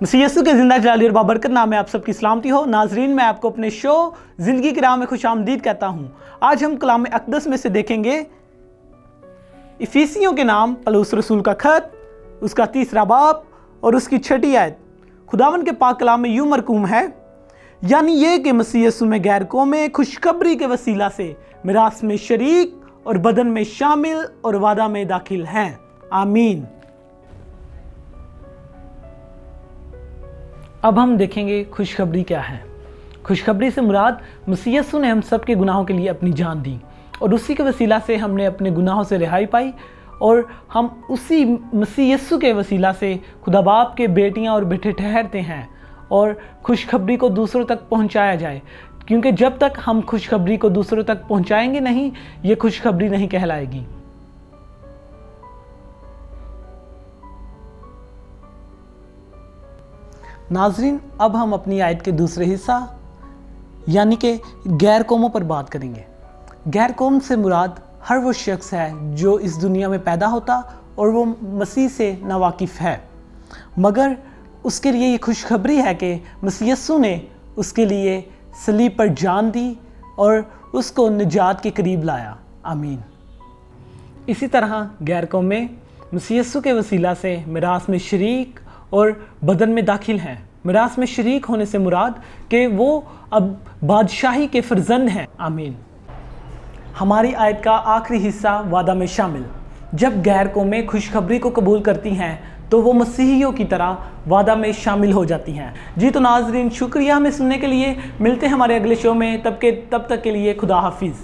मसीह यीशु के जिंदा जलाली और बाबरकत नाम में आप सबकी सलामती हो। नाजरीन, मैं आपको अपने शो ज़िंदगी की राह में खुशामदीद कहता हूँ। आज हम कलाम अक़दस में से देखेंगे इफिसियों के नाम पौलुस रसूल का खत, उसका 3 बाब और उसकी 6 आयत। खुदावन के पाक कलाम में यूँ मरकूम है, यानी ये कि मसीह यीशु में गैर कौमें खुशखबरी के वसीला से मिरास में शरीक और बदन में शामिल और वादा में दाखिल हैं। आमीन। अब हम देखेंगे खुशखबरी क्या है। खुशखबरी से मुराद मसीह यीशु ने हम सब के गुनाहों के लिए अपनी जान दी और उसी के वसीला से हमने अपने गुनाहों से रिहाई पाई और हम उसी मसीह यीशु के वसीला से खुदा बाप के बेटियां और बेटे ठहरते हैं और खुशखबरी को दूसरों तक पहुंचाया जाए, क्योंकि जब तक हम खुशखबरी को दूसरों तक पहुंचाएंगे नहीं, ये खुशखबरी नहीं कहलाएगी। नाजरीन, अब हम अपनी आयत के दूसरे हिस्सा यानी कि गैर कौमों पर बात करेंगे। गैर कौम से मुराद हर वो शख्स है जो इस दुनिया में पैदा होता और वो मसीह से नावाकिफ़ है, मगर उसके लिए ये खुशखबरी है कि मसीह यीशु ने उसके लिए सलीब पर जान दी और उसको निजात के करीब लाया। आमीन। इसी तरह गैर कौम में मसीह यीशु के वसीला से मिरास में शरीक और बदन में दाखिल हैं। मिरास में शरीक होने से मुराद कि वो अब बादशाही के फर्जंद हैं। आमीन। हमारी आयत का आखिरी हिस्सा वादा में शामिल। जब गैर कौमें खुशखबरी को कबूल करती हैं तो वो मसीहियों की तरह वादा में शामिल हो जाती हैं। जी तो नाजरीन, शुक्रिया हमें सुनने के लिए। मिलते हैं हमारे अगले शो में। तब तक के लिए खुदा हाफिज़।